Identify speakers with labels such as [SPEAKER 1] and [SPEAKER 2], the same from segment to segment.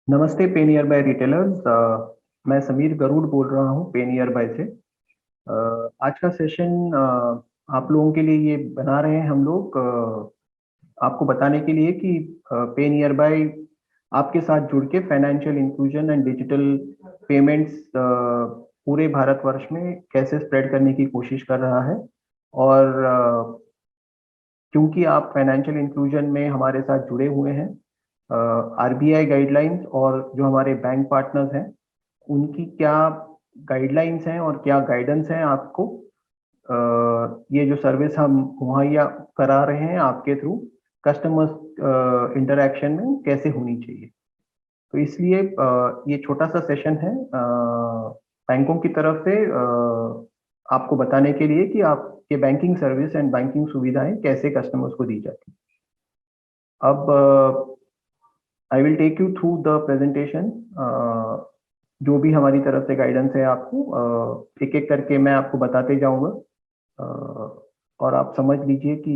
[SPEAKER 1] नमस्ते पे nearby bye retailers. मैं समीर गरुड़ बोल रहा हूँ पे नियर बाय से। आज का सेशन आप लोगों के लिए ये बना रहे हैं हम लोग, आपको बताने के लिए कि पे नियर बाय आपके साथ जुड़ के financial inclusion and digital payments पूरे भारतवर्ष में कैसे स्प्रेड करने की कोशिश कर रहा है। और क्योंकि आप फाइनेंशियल इंक्लूजन में हमारे साथ जुड़े हुए हैं, आरबीआई गाइडलाइंस और जो हमारे बैंक पार्टनर्स हैं उनकी क्या गाइडलाइंस हैं और क्या गाइडेंस हैं आपको, ये जो सर्विस हम मुहैया करा रहे हैं आपके थ्रू कस्टमर्स इंटरेक्शन में कैसे होनी चाहिए। तो इसलिए ये छोटा सा सेशन है बैंकों की तरफ से आपको बताने के लिए कि आपके बैंकिंग सर्विस एंड बैंकिंग सुविधाएं कैसे कस्टमर्स को दी जाती हैं। अब I will take you through the presentation. जो भी हमारी तरफ से गाइडेंस है आपको एक एक करके मैं आपको बताते जाऊंगा, और आप समझ लीजिए कि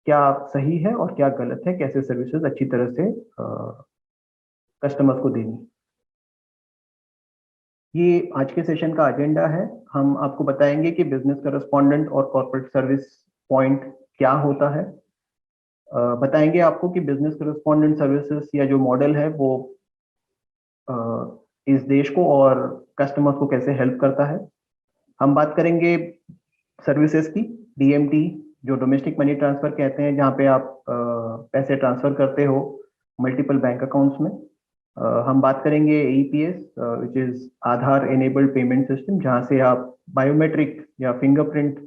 [SPEAKER 1] क्या सही है और क्या गलत है, कैसे सर्विसेज अच्छी तरह से कस्टमर्स को देनी। ये आज के सेशन का एजेंडा है। हम आपको बताएंगे कि बिजनेस करस्पॉन्डेंट और कॉर्पोरेट सर्विस पॉइंट क्या होता है। बताएंगे आपको कि बिजनेस करस्पॉन्डेंट सर्विसेज या जो मॉडल है वो इस देश को और कस्टमर्स को कैसे हेल्प करता है। हम बात करेंगे सर्विसेज की, डीएमटी जो डोमेस्टिक मनी ट्रांसफर कहते हैं, जहाँ पे आप पैसे ट्रांसफर करते हो मल्टीपल बैंक अकाउंट्स में। हम बात करेंगे EPS which is Aadhaar enabled payment system, जहाँ से आप बायोमेट्रिक या फिंगरप्रिंट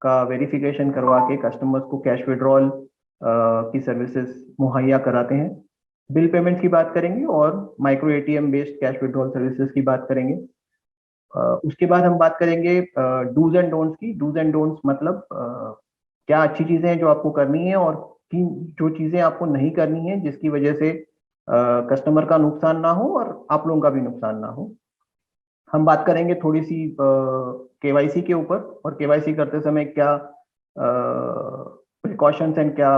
[SPEAKER 1] का वेरिफिकेशन करवा के कस्टमर्स को कैश विड्रॉल की सर्विसेज मुहैया कराते हैं। बिल पेमेंट्स की बात करेंगे और micro ATM based cash withdrawal services की बात करेंगे। उसके बाद हम बात करेंगे डूज एंड डोंट्स की। डूज एंड डोंट्स मतलब क्या अच्छी चीजें हैं जो आपको करनी है और किन जो चीजें आपको नहीं करनी है जिसकी वजह से कस्टमर का नुकसान ना हो और आप लोगों का भी नुकसान ना हो। हम बात करेंगे थोड़ी सी केवाईसी के ऊपर, और केवाईसी करते समय क्या प्रिकॉशंस एंड क्या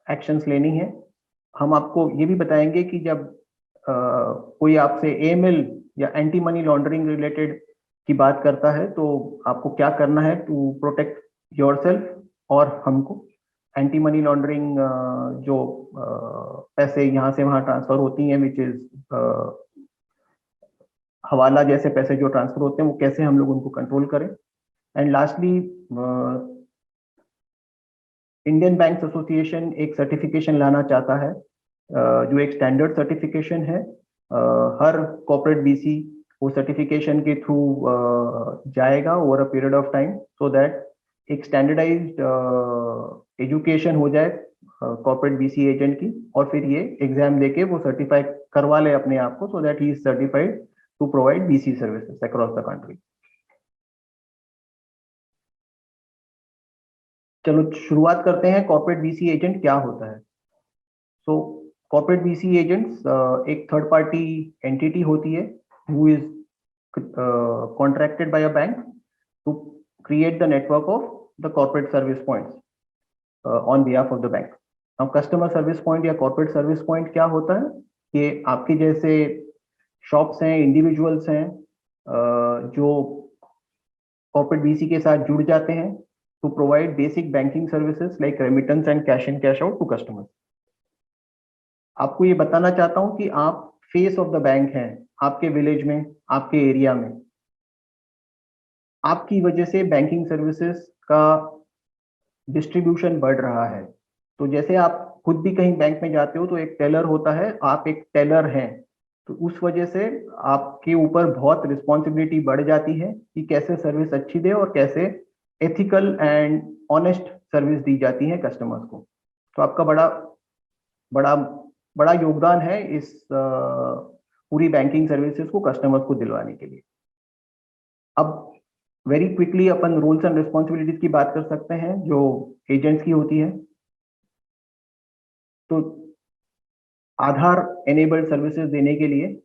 [SPEAKER 1] एक्शंस लेनी है। हम आपको ये भी बताएंगे कि जब कोई आपसे एएमएल या एंटी मनी लॉन्ड्रिंग रिलेटेड की बात करता है तो आपको क्या करना है टू प्रोटेक्ट योरसेल्फ और हमको। एंटी मनी लॉन्ड्रिंग जो पैसे यहाँ से वहाँ ट्रांसफर होती हैं, विच इज हवाला जैसे पैसे जो ट्रांसफर होते हैं, वो कैसे हम लोग उनको कंट्रोल करें। And lastly Indian banks association एक सर्टिफिकेशन लाना चाहता है, जो एक स्टैंडर्ड सर्टिफिकेशन है। हर कॉर्पोरेट बीसी वो सर्टिफिकेशन के थ्रू जाएगा over a period of time, so that एक स्टैंडर्डाइज्ड एजुकेशन हो जाए कॉर्पोरेट बीसी एजेंट की, और फिर ये एग्जाम देके वो सर्टिफाई करवा ले अपने आप को, so that he is certified to provide BC services across the country. चलो शुरुआत करते हैं, कॉर्पोरेट बीसी एजेंट क्या होता है। सो कॉर्पोरेट बीसी एजेंट्स एक थर्ड पार्टी एंटिटी होती है who is contracted by a bank to create the network of the corporate service points on behalf of the bank. अब कस्टमर सर्विस पॉइंट या corporate service point क्या होता है, ये आपके जैसे शॉप्स हैं, इंडिविजुअल्स हैं जो कॉर्पोरेट बीसी के साथ जुड़ जाते हैं to provide basic banking services like remittance and cash in cash out to customers. आपको ये बताना चाहता हूं कि आप फेस ऑफ द बैंक हैं आपके विलेज में, आपके एरिया में। आपकी वजह से बैंकिंग सर्विसेज का डिस्ट्रीब्यूशन बढ़ रहा है। तो जैसे आप खुद भी कहीं बैंक में जाते हो तो एक टेलर होता है, आप एक टेलर हैं, तो उस वजह से आपके ऊपर बहुत रिस्पॉन्सिबिलिटी बढ़ जाती है कि कैसे सर्विस अच्छी दे और कैसे एथिकल एंड ऑनेस्ट सर्विस दी जाती है कस्टमर्स को। तो आपका बड़ा बड़ा बड़ा योगदान है इस पूरी बैंकिंग सर्विसेज को कस्टमर्स को दिलवाने के लिए। अब very quickly upon rules and responsibilities की बात कर सकते हैं जो एजेंट्स की होती है। तो आधार एनेबल्ड सर्विसेज देने के लिए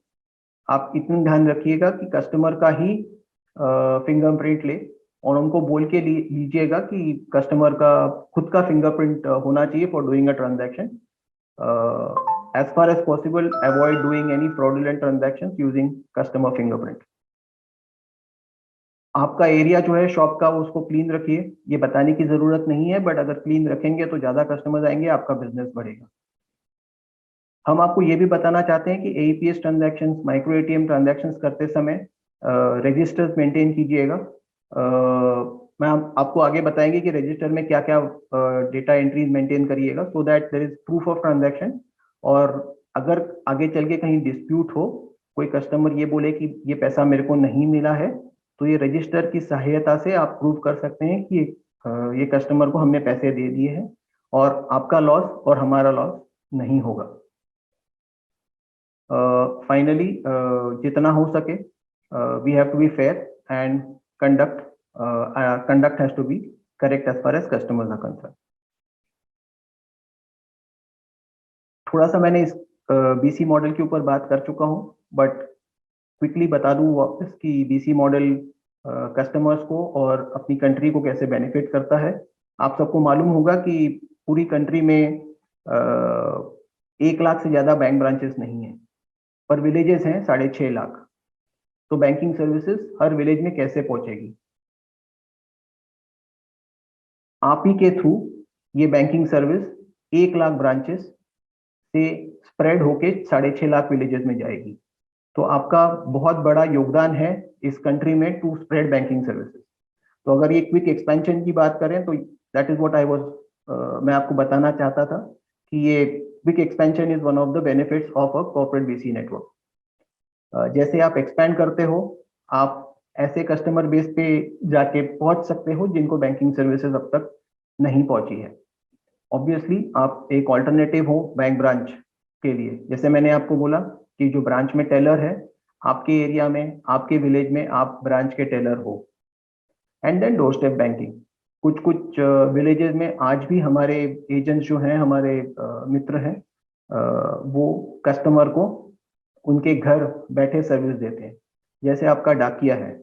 [SPEAKER 1] आप इतना ध्यान रखिएगा कि कस्टमर का ही फिंगरप्रिंट ले, और उनको बोल के लीजिएगा कि कस्टमर का खुद का फिंगरप्रिंट होना चाहिए for doing a transaction. as far as possible avoid doing any fraudulent transactions using customer fingerprint. आपका एरिया जो है शॉप का उसको क्लीन रखिए, ये बताने की जरूरत नहीं है, बट अगर क्लीन रखेंगे तो ज्यादा कस्टमर्स आएंगे, आपका बिजनेस बढ़ेगा। हम आपको ये भी बताना चाहते हैं कि AEPS transactions, micro ATM transactions करते समय रजिस्टर्स मेंटेन कीजिएगा। मैं आपको आगे बताएंगे कि रजिस्टर में क्या क्या डेटा एंट्रीज मेंटेन करिएगा, so that there is proof of transaction. और अगर आगे चल के कहीं डिस्प्यूट हो, कोई कस्टमर ये बोले कि ये पैसा मेरे को नहीं मिला है, तो ये रजिस्टर की सहायता से आप प्रूव कर सकते हैं कि ये कस्टमर को हमने पैसे दे दिए हैं और आपका लॉस और हमारा लॉस नहीं होगा। फाइनली जितना हो सके we have to be fair and conduct has to be correct as far as customers are concerned. थोड़ा सा मैंने इस बीसी मॉडल के ऊपर बात कर चुका हूं, बट क्विकली बता दूं वापस कि बीसी मॉडल कस्टमर्स को और अपनी कंट्री को कैसे बेनिफिट करता है। आप सबको मालूम होगा कि पूरी कंट्री में 1 लाख से ज्यादा बैंक ब्रांचेस नहीं है, पर विलेजेस हैं 6.5 लाख। तो बैंकिंग सर्विसेज हर विलेज में कैसे पहुंचेगी? आप ही के थ्रू ये बैंकिंग सर्विस 1 लाख ब्रांचेस से स्प्रेड होके 6.5 लाख विलेजेस में जाएगी। तो आपका बहुत बड़ा योगदान है इस कंट्री में टू स्प्रेड बैंकिंग सर्विसेज। तो अगर ये क्विक एक्सपेंशन की बात करें तो that is what I was, मैं आपको बताना चाहता था कि ये quick expansion is one of the benefits of a corporate BC network. जैसे आप एक्सपैंड करते हो, आप ऐसे कस्टमर बेस पे जाके पहुंच सकते हो जिनको बैंकिंग सर्विसेज अब तक नहीं पहुंची है। ऑब्वियसली आप एक ऑल्टरनेटिव हो बैंक ब्रांच के लिए। जैसे मैंने आपको बोला कि जो ब्रांच में टेलर है, आपके एरिया में, आपके विलेज में आप ब्रांच के टेलर हो। And then door step banking. कुछ कुछ विलेजेस में आज भी हमारे एजेंट्स जो हैं, हमारे मित्र हैं, वो कस्टमर को उनके घर बैठे सर्विस देते हैं। जैसे आपका डाकिया है,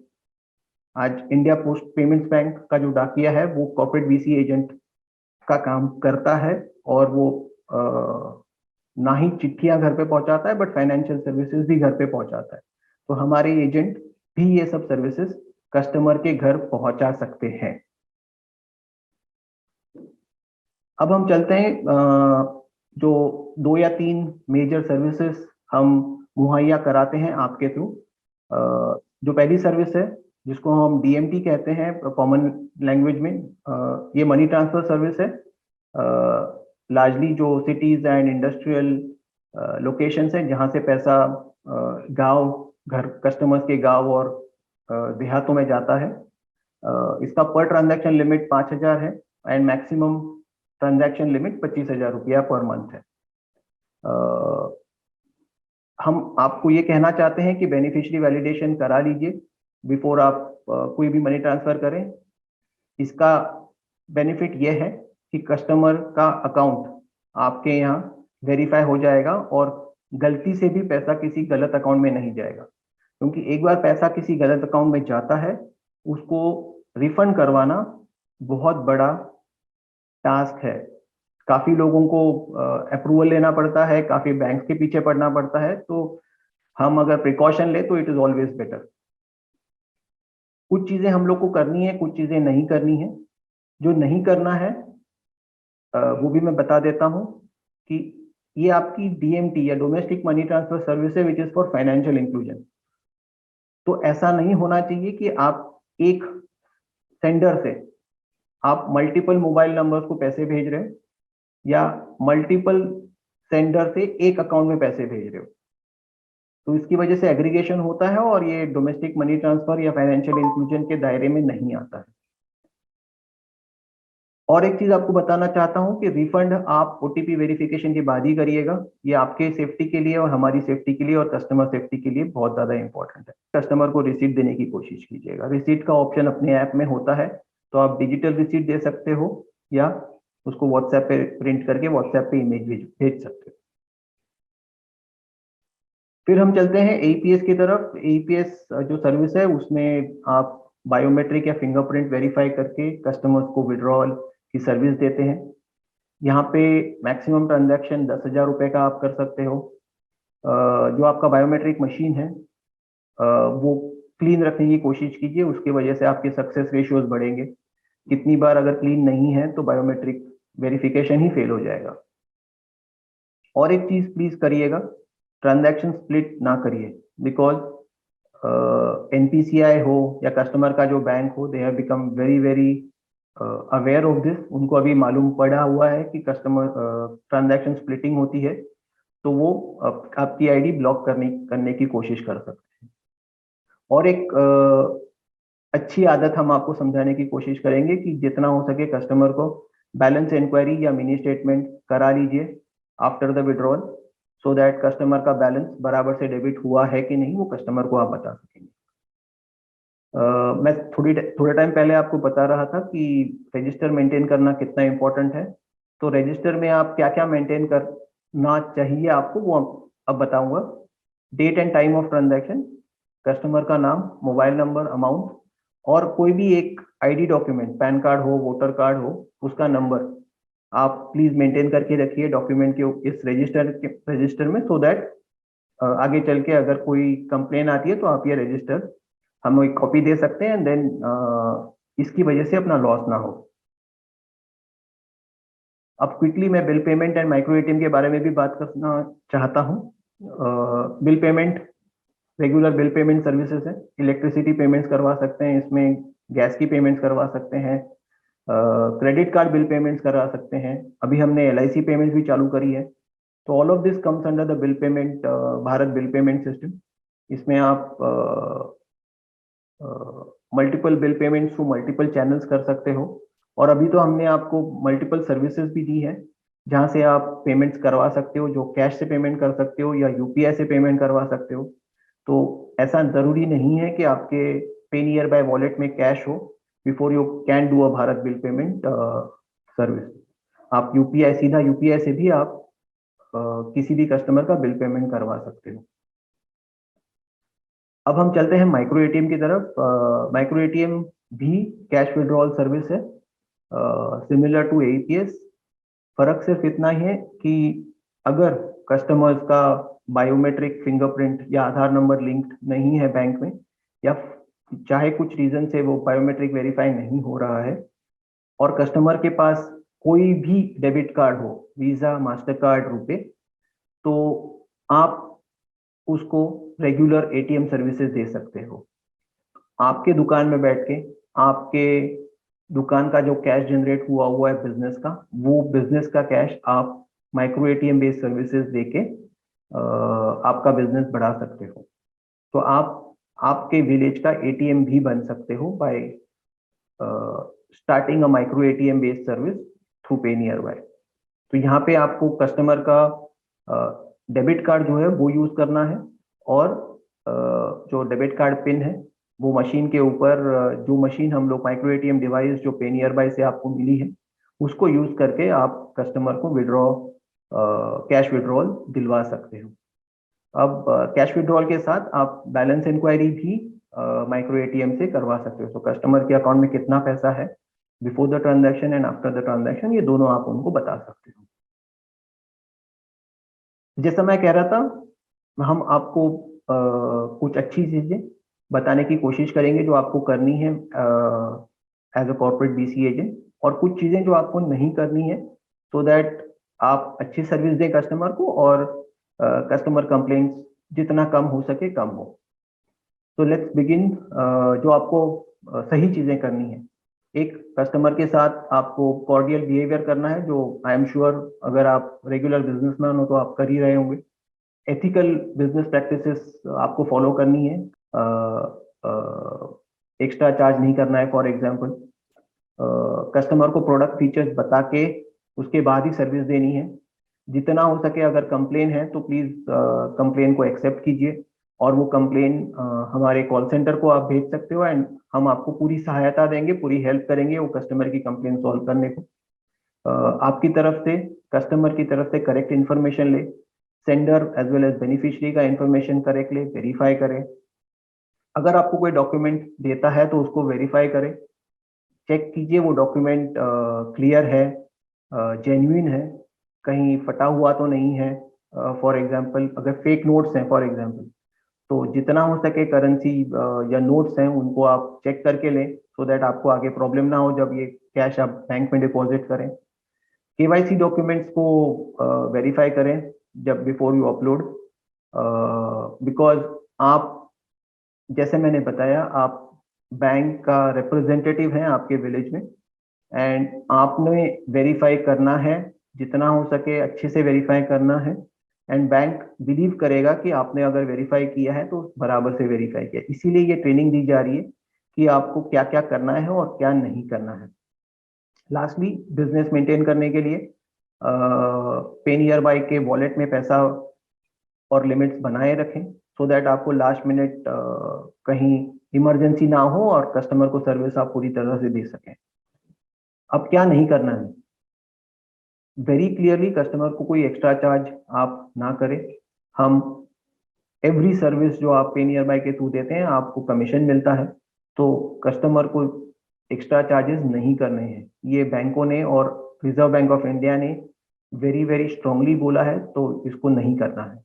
[SPEAKER 1] आज इंडिया पोस्ट पेमेंट्स बैंक का जो डाकिया है वो कॉर्पोरेट बीसी एजेंट का काम करता है, और वो ना ही चिट्ठियां घर पे पहुंचाता है बट फाइनेंशियल सर्विसेज भी घर पे पहुंचाता है। तो हमारे एजेंट भी ये सब सर्विसेज कस्टमर के घर पहुंचा सकते हैं। अब हम चलते हैं जो 2 या 3 मेजर सर्विसेज हम मुहैया कराते हैं आपके थ्रू। जो पहली सर्विस है जिसको हम डीएमटी कहते हैं कॉमन लैंग्वेज में, ये मनी ट्रांसफर सर्विस है। लार्जली जो सिटीज एंड इंडस्ट्रियल लोकेशंस हैं जहां से पैसा गांव घर कस्टमर्स के गांव और देहातों में जाता है। इसका पर ट्रांजैक्शन लिमिट 5,000 है एंड मैक्सिमम ट्रांजैक्शन लिमिट 25,000 रुपया पर मंथ है। हम आपको ये कहना चाहते हैं कि बेनिफिशियरी वैलिडेशन करा लीजिए बिफोर आप कोई भी मनी ट्रांसफर करें। इसका बेनिफिट यह है कि कस्टमर का अकाउंट आपके यहाँ वेरीफाई हो जाएगा और गलती से भी पैसा किसी गलत अकाउंट में नहीं जाएगा, क्योंकि एक बार पैसा किसी गलत अकाउंट में जाता है उसको रिफंड करवाना बहुत बड़ा टास्क है। काफी लोगों को अप्रूवल लेना पड़ता है, काफी बैंक के पीछे पड़ना पड़ता है। तो हम अगर प्रिकॉशन ले तो इट इज ऑलवेज बेटर। कुछ चीजें हम लोग को करनी है, कुछ चीजें नहीं करनी है। जो नहीं करना है वो भी मैं बता देता हूं कि ये आपकी डीएमटी या डोमेस्टिक मनी ट्रांसफर सर्विस है which is for financial inclusion. तो ऐसा नहीं होना चाहिए कि आप एक सेंडर से आप मल्टीपल मोबाइल नंबर्स को पैसे भेज रहे हो या मल्टीपल सेंडर से एक अकाउंट में पैसे भेज रहे हो। तो इसकी वजह से एग्रीगेशन होता है और ये डोमेस्टिक मनी ट्रांसफर या फाइनेंशियल इंक्लूजन के दायरे में नहीं आता है। और एक चीज आपको बताना चाहता हूं कि रिफंड आप ओटीपी वेरिफिकेशन के बाद ही करिएगा। ये आपके सेफ्टी के लिए और हमारी सेफ्टी के लिए और कस्टमर सेफ्टी के लिए बहुत ज्यादा इंपॉर्टेंट है। कस्टमर को रिसीट देने की कोशिश कीजिएगा। रिसीट का ऑप्शन अपने ऐप में होता है, तो आप डिजिटल रिसीट दे सकते हो या उसको व्हाट्सएप पे प्रिंट करके व्हाट्सएप पे इमेज भेज सकते हो। फिर हम चलते हैं एईपीएस की तरफ। एईपीएस जो सर्विस है उसमें आप बायोमेट्रिक या फिंगरप्रिंट वेरीफाई करके कस्टमर्स को विड्रॉल की सर्विस देते हैं। यहाँ पे मैक्सिमम ट्रांजैक्शन 10,000 रुपये का आप कर सकते हो। जो आपका बायोमेट्रिक मशीन है वो क्लीन रखने की कोशिश कीजिए, उसकी वजह से आपके सक्सेस रेशियोज बढ़ेंगे। कितनी बार अगर क्लीन नहीं है तो बायोमेट्रिक वेरिफिकेशन ही फेल हो जाएगा। और एक चीज प्लीज करिएगा, ट्रांजैक्शन स्प्लिट ना करिए, बिकॉज एनपीसीआई हो या कस्टमर का जो बैंक हो, they have become very very aware of this. उनको अभी मालूम पड़ा हुआ है कि कस्टमर ट्रांजैक्शन स्प्लिटिंग होती है, तो वो आपकी आईडी ब्लॉक करने की कोशिश कर सकते हैं। और एक अच्छी आदत हम आपको समझाने की कोशिश करेंगे कि जितना हो सके कस्टमर को बैलेंस इंक्वायरी या मिनी स्टेटमेंट करा लीजिए after the withdrawal, so that customer का बैलेंस बराबर से डेबिट हुआ है कि नहीं वो कस्टमर को आप बता सकेंगे। मैं थोड़े टाइम पहले आपको बता रहा था कि रजिस्टर मेंटेन करना कितना इंपॉर्टेंट है। तो रजिस्टर में आप क्या क्या मेंटेन करना चाहिए आपको वो अब बताऊंगा। Date and time of transaction, customer का नाम, मोबाइल नंबर, अमाउंट, और कोई भी एक आईडी डॉक्यूमेंट, पैन कार्ड हो, वोटर कार्ड हो, उसका नंबर आप प्लीज मेंटेन करके रखिए डॉक्यूमेंट के इस रजिस्टर में, सो दैट आगे चल के अगर कोई कंप्लेन आती है तो आप ये रजिस्टर हम एक कॉपी दे सकते हैं, देन इसकी वजह से अपना लॉस ना हो। अब क्विकली मैं bill payment and micro ATM के बारे में भी बात करना चाहता हूँ। Bill payment regular bill payment services है, इलेक्ट्रिसिटी पेमेंट्स करवा सकते हैं इसमें, गैस की पेमेंट्स करवा सकते हैं, क्रेडिट कार्ड बिल पेमेंट्स करा सकते हैं। अभी हमने एलआईसी पेमेंट्स भी चालू करी है। तो all of this comes under the bill payment, Bharat bill payment system. इसमें आप multiple bill payments through multiple channels कर सकते हो। और अभी तो हमने आपको मल्टीपल सर्विसेज भी दी है जहां से आप पेमेंट्स करवा सकते हो, जो कैश से पेमेंट कर सकते हो या यूपीआई से पेमेंट करवा सकते हो। तो ऐसा जरूरी नहीं है कि आपके पे नियर बाय वॉलेट में कैश हो before you can do a Bharat bill payment service. आप यूपीआई, सीधा यूपीआई से भी आप किसी भी कस्टमर का बिल पेमेंट करवा सकते हो। अब हम चलते हैं माइक्रो एटीएम की तरफ। माइक्रो एटीएम भी कैश विड्रॉल सर्विस है, सिमिलर टू एईपीएस। फर्क सिर्फ इतना ही है कि अगर कस्टमर्स का बायोमेट्रिक फिंगरप्रिंट या आधार नंबर लिंक्ड नहीं है बैंक में, या चाहे कुछ रीजन से वो बायोमेट्रिक वेरीफाई नहीं हो रहा है, और कस्टमर के पास कोई भी डेबिट कार्ड हो, वीजा, मास्टर कार्ड, रुपे, तो आप उसको रेगुलर एटीएम सर्विसेज दे सकते हो। आपके दुकान में बैठ के आपके दुकान का जो कैश जनरेट हुआ है बिजनेस का, वो बिजनेस का कैश आप माइक्रो एटीएम बेस्ड सर्विसेज देके आपका बिजनेस बढ़ा सकते हो। तो आप आपके विलेज का एटीएम भी बन सकते हो bye starting a micro ATM based service through पे नियर बाय। तो यहाँ पे आपको कस्टमर का डेबिट कार्ड जो है वो यूज करना है, और जो डेबिट कार्ड पिन है वो मशीन के ऊपर, जो मशीन हम लोग माइक्रो एटीएम डिवाइस जो पे नियर बाय से आपको मिली है उसको यूज करके आप कस्टमर को कैश विड्रॉल दिलवा सकते हो। अब कैश विड्रॉल के साथ आप बैलेंस इंक्वायरी भी माइक्रो एटीएम से करवा सकते हो। तो कस्टमर के अकाउंट में कितना पैसा है before the transaction and after the transaction, ये दोनों आप उनको बता सकते हो। जैसा मैं कह रहा था, हम आपको कुछ अच्छी चीजें बताने की कोशिश करेंगे जो आपको करनी है as a corporate BC agent, और कुछ चीजें जो आपको नहीं करनी है, सो दैट आप अच्छी सर्विस दें कस्टमर को और कस्टमर कंप्लेंट्स जितना कम हो सके कम हो। तो लेट्स बिगिन। जो आपको सही चीजें करनी है, एक कस्टमर के साथ आपको कॉर्डियल बिहेवियर करना है, जो आई एम श्योर अगर आप रेगुलर बिजनेसमैन हो तो आप कर ही रहे होंगे। एथिकल बिजनेस प्रैक्टिसेस आपको फॉलो करनी है, एक्स्ट्रा चार्ज नहीं करना है। फॉर एग्जांपल, कस्टमर को प्रोडक्ट फीचर्स बता के उसके बाद ही सर्विस देनी है। जितना हो सके अगर कंप्लेन है तो प्लीज कंप्लेन को एक्सेप्ट कीजिए, और वो कंप्लेन हमारे कॉल सेंटर को आप भेज सकते हो, एंड हम आपको पूरी सहायता देंगे, पूरी हेल्प करेंगे वो कस्टमर की कंप्लेन सॉल्व करने को। आपकी तरफ से, कस्टमर की तरफ से करेक्ट इन्फॉर्मेशन ले, sender as well as beneficiary का इन्फॉर्मेशन करेक्ट ले, वेरीफाई करें। अगर आपको कोई डॉक्यूमेंट देता है तो उसको वेरीफाई करें, चेक कीजिए वो डॉक्यूमेंट क्लियर है, जेन्युइन है, कहीं फटा हुआ तो नहीं है। फॉर एग्जांपल अगर फेक नोट्स हैं फॉर एग्जांपल, तो जितना हो सके करेंसी या नोट्स हैं उनको आप चेक करके लें, सो दैट आपको आगे प्रॉब्लम ना हो जब ये कैश आप बैंक में डिपॉजिट करें। केवाईसी डॉक्यूमेंट्स को वेरीफाई करें जब बिफोर यू अपलोड, बिकॉज आप, जैसे मैंने बताया, आप बैंक का रिप्रेजेंटेटिव हैं आपके विलेज में, एंड आपने वेरीफाई करना है, जितना हो सके अच्छे से वेरीफाई करना है। एंड बैंक बिलीव करेगा कि आपने अगर वेरीफाई किया है तो बराबर से वेरीफाई किया, इसीलिए ये ट्रेनिंग दी जा रही है कि आपको क्या क्या करना है और क्या नहीं करना है। लास्टली, बिजनेस मेंटेन करने के लिए पे नियर बाय के वॉलेट में पैसा और लिमिट्स बनाए रखें, सो दैट आपको लास्ट मिनट कहीं इमरजेंसी ना हो और कस्टमर को सर्विस आप पूरी तरह से दे सकें। अब क्या नहीं करना है, वेरी क्लियरली कस्टमर को कोई एक्स्ट्रा चार्ज आप ना करें। हम एवरी सर्विस जो आप पे नियर बाय के थ्रू देते हैं आपको कमीशन मिलता है, तो कस्टमर को एक्स्ट्रा चार्जेस नहीं करने हैं। ये बैंकों ने और रिजर्व बैंक ऑफ इंडिया ने वेरी वेरी स्ट्रांगली बोला है, तो इसको नहीं करना है।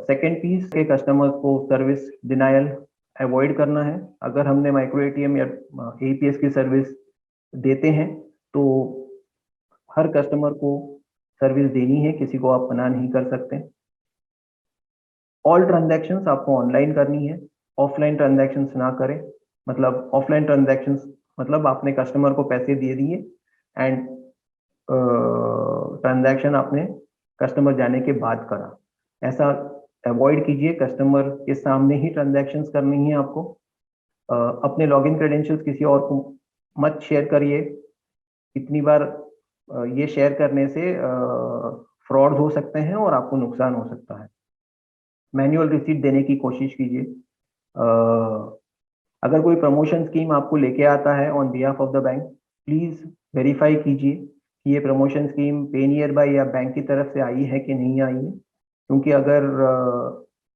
[SPEAKER 1] सेकेंड पीस के कस्टमर्स को सर्विस डिनायल अवॉइड करना है। अगर हमने माइक्रो एटीएम या एपीएस की सर्विस देते हैं तो हर कस्टमर को सर्विस देनी है, किसी को आप मना नहीं कर सकते। ऑल ट्रांजैक्शंस आपको ऑनलाइन करनी है, ऑफलाइन ट्रांजैक्शंस ना करें। मतलब ऑफलाइन ट्रांजैक्शंस मतलब आपने कस्टमर को पैसे दे दिए एंड ट्रांजैक्शन आपने कस्टमर जाने के बाद करा, ऐसा अवॉइड कीजिए। कस्टमर के सामने ही ट्रांजैक्शंस करनी है आपको। अपने लॉगिन क्रेडेंशियल्स किसी और को मत शेयर करिए। इतनी बार ये शेयर करने से फ्रॉड हो सकते हैं और आपको नुकसान हो सकता है। मैन्युअल रिसीट देने की कोशिश कीजिए। अगर कोई प्रमोशन स्कीम आपको लेके आता है on behalf of the bank, please verify कीजिए कि ये प्रमोशन स्कीम पे नियर बाय या बैंक की तरफ से आई है कि नहीं आई है, क्योंकि अगर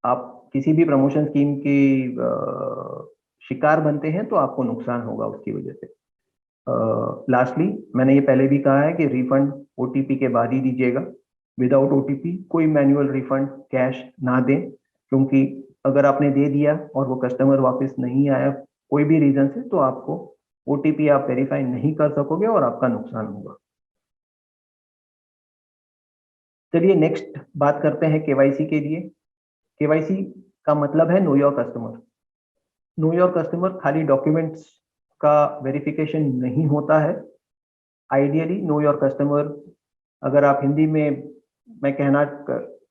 [SPEAKER 1] आप किसी भी प्रमोशन स्कीम की शिकार बनते हैं तो आपको नुकसान होगा उसकी वजह से। लास्टली, मैंने ये पहले भी कहा है कि रिफंड ओटीपी के बाद ही दीजिएगा। विदाउट ओटीपी कोई मैनुअल रिफंड कैश ना दें, क्योंकि अगर आपने दे दिया और वो कस्टमर वापस नहीं आया कोई भी रीजन से, तो आपको ओटीपी आप वेरीफाई नहीं कर सकोगे और आपका नुकसान होगा। चलिए नेक्स्ट बात करते हैं केवाईसी के लिए। केवाईसी का मतलब है know your customer. Know your customer खाली डॉक्यूमेंट्स का वेरिफिकेशन नहीं होता है। आइडियली नो योर कस्टमर, अगर आप हिंदी में मैं कहना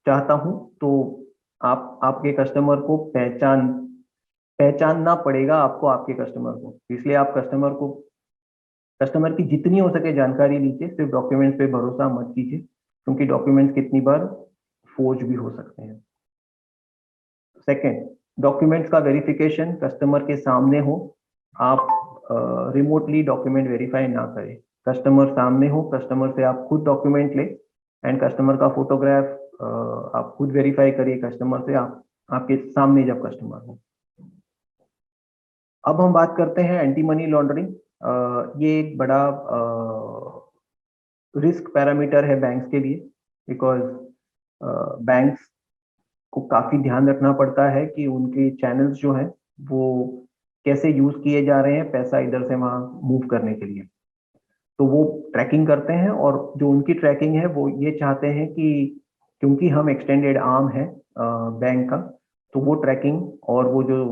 [SPEAKER 1] चाहता हूं तो आप आपके कस्टमर को पहचानना पड़ेगा आपको आपके कस्टमर को। इसलिए आप कस्टमर की जितनी हो सके जानकारी लीजिए, सिर्फ डॉक्यूमेंट्स पे भरोसा मत कीजिए, क्योंकि डॉक्यूमेंट्स कितनी बार फोर्ज भी हो सकते हैं। सेकेंड, डॉक्यूमेंट्स का वेरिफिकेशन कस्टमर के सामने हो। आप रिमोटली डॉक्यूमेंट वेरीफाई ना करें। कस्टमर सामने हो, कस्टमर से आप खुद डॉक्यूमेंट ले एंड कस्टमर का फोटोग्राफ आप खुद वेरीफाई करिए कस्टमर से, आप आपके सामने जब कस्टमर हो। अब हम बात करते हैं एंटी मनी लॉन्ड्रिंग। ये एक बड़ा रिस्क पैरामीटर है बैंक्स के लिए, बिकॉज बैंक्स को काफी ध्यान रखना पड़ता है कि उनके चैनल्स जो हैं वो कैसे यूज किए जा रहे हैं पैसा इधर से वहां मूव करने के लिए। तो वो ट्रैकिंग करते हैं, और जो उनकी ट्रैकिंग है वो ये चाहते हैं कि क्योंकि हम एक्सटेंडेड आर्म है बैंक का, तो वो ट्रैकिंग और वो जो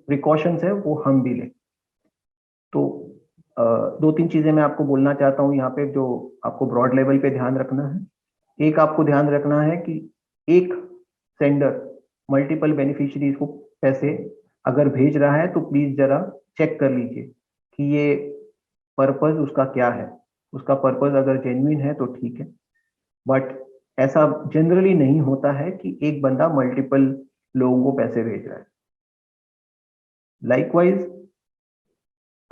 [SPEAKER 1] प्रिकॉशंस है वो हम भी लें। तो दो तीन चीजें मैं आपको बोलना चाहता हूँ यहाँ पे जो आपको ब्रॉड लेवल पे ध्यान रखना है। एक, आपको ध्यान रखना है कि एक सेंडर मल्टीपल बेनिफिशियरीज को पैसे अगर भेज रहा है तो प्लीज जरा चेक कर लीजिए कि ये पर्पस उसका क्या है। उसका पर्पस अगर जेन्युइन है तो ठीक है, बट ऐसा जनरली नहीं होता है कि एक बंदा मल्टीपल लोगों को पैसे भेज रहा है। लाइकवाइज,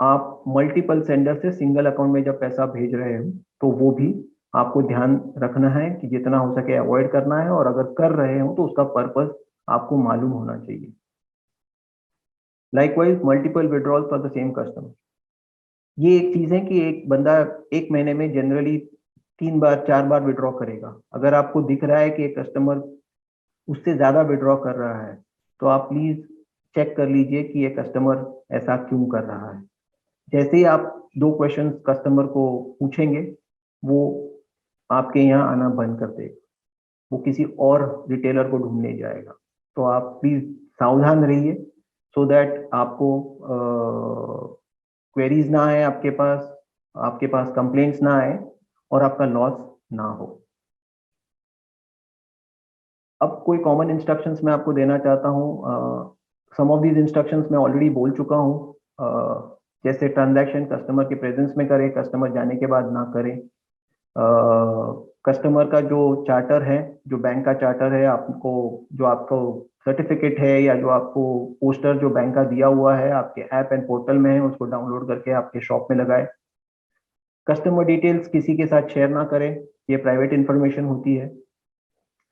[SPEAKER 1] आप मल्टीपल सेंडर से सिंगल अकाउंट में जब पैसा भेज रहे हो तो वो भी आपको ध्यान रखना है कि जितना हो सके अवॉइड करना है, और अगर कर रहे हो तो उसका पर्पस आपको मालूम होना चाहिए। Likewise, multiple withdrawal for the same customer. ये एक चीज है कि एक बंदा एक महीने में जनरली 3 बार 4 बार विड्रॉ करेगा। अगर आपको दिख रहा है कि एक कस्टमर उससे ज्यादा विड्रॉ कर रहा है, तो आप प्लीज चेक कर लीजिए कि ये कस्टमर ऐसा क्यों कर रहा है। जैसे ही आप 2 क्वेश्चन कस्टमर को पूछेंगे, वो आपके यहाँ आना बंद कर देगा, वो किसी और रिटेलर को ढूंढने जाएगा। तो आप प्लीज सावधान रहिए, सो दैट आपको क्वेरीज ना आए आपके पास कंप्लेंट्स ना आए और आपका लॉस ना हो। अब कोई कॉमन इंस्ट्रक्शंस मैं आपको देना चाहता हूँ। सम ऑफ दीज इंस्ट्रक्शंस मैं ऑलरेडी बोल चुका हूँ। जैसे ट्रांजैक्शन कस्टमर के प्रेजेंस में करें, कस्टमर जाने के बाद ना करें। कस्टमर का जो चार्टर है, जो बैंक का चार्टर है, आपको जो आपको सर्टिफिकेट है या जो आपको पोस्टर जो बैंक का दिया हुआ है आपके ऐप एंड पोर्टल में है, उसको डाउनलोड करके आपके शॉप में लगाए। कस्टमर डिटेल्स किसी के साथ शेयर ना करें, ये प्राइवेट इंफॉर्मेशन होती है।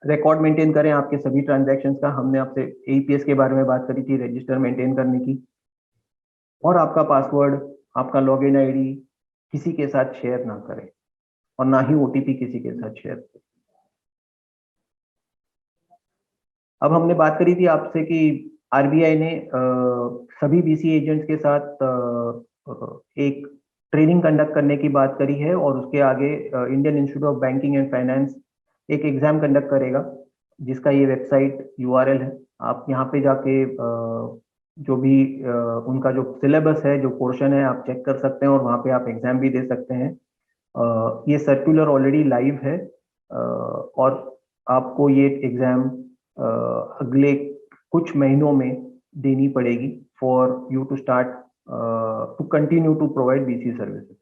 [SPEAKER 1] रिकॉर्ड मेंटेन करें आपके सभी ट्रांजैक्शंस का। हमने आपसे एईपीएस के बारे में बात करी थी, रजिस्टर मेंटेन करने की। और आपका पासवर्ड, आपका लॉगिन आईडी किसी के साथ शेयर ना करें, और ना ही ओटीपी किसी के साथ शेयर करें। अब हमने बात करी थी आपसे कि आरबीआई ने सभी बीसी एजेंट्स के साथ एक ट्रेनिंग कंडक्ट करने की बात करी है, और उसके आगे Indian institute of banking and finance एक एग्जाम कंडक्ट करेगा, जिसका ये वेबसाइट यूआरएल है। आप यहाँ पे जाके जो भी उनका जो सिलेबस है, जो पोर्शन है, आप चेक कर सकते हैं, और वहाँ पे आप एग्जाम भी दे सकते हैं। ये सर्कुलर ऑलरेडी लाइव है, और आपको ये एग्जाम अगले कुछ महीनों में देनी पड़ेगी for you to start to continue to provide BC services.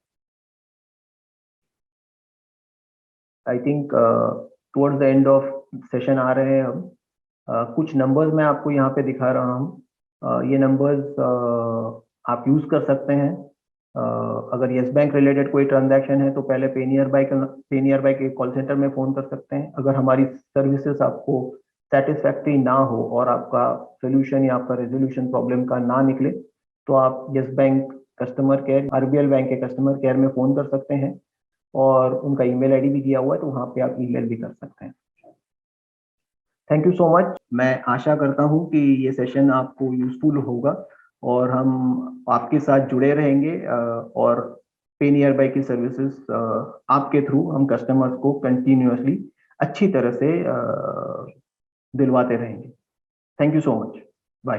[SPEAKER 1] I think towards the end of session आ रहे हैं हम। कुछ नंबर्स मैं आपको यहाँ पे दिखा रहा हूँ। ये नंबर्स आप यूज कर सकते हैं। अगर यस बैंक रिलेटेड कोई ट्रांजैक्शन है तो पहले पे नियर बाय के कॉल सेंटर में फोन कर सकते हैं। अगर हमारी सर्विसेज आपको सेटिस्फैक्ट्री ना हो और आपका सोल्यूशन या आपका रेजोल्यूशन प्रॉब्लम का ना निकले, तो आप yes bank customer care, RBL bank के कस्टमर केयर में फोन कर सकते हैं, और उनका ईमेल आईडी भी दिया हुआ है, तो वहां पे आप ईमेल भी कर सकते हैं। Thank you so much. मैं आशा करता हूँ कि ये सेशन आपको यूजफुल होगा, और हम आपके साथ जुड़े रहेंगे, और पे नियर बाय की सर्विसेज आपके थ्रू हम कस्टमर्स को कंटिन्यूअसली अच्छी तरह से दिलवाते रहेंगे। Thank you so much. Bye.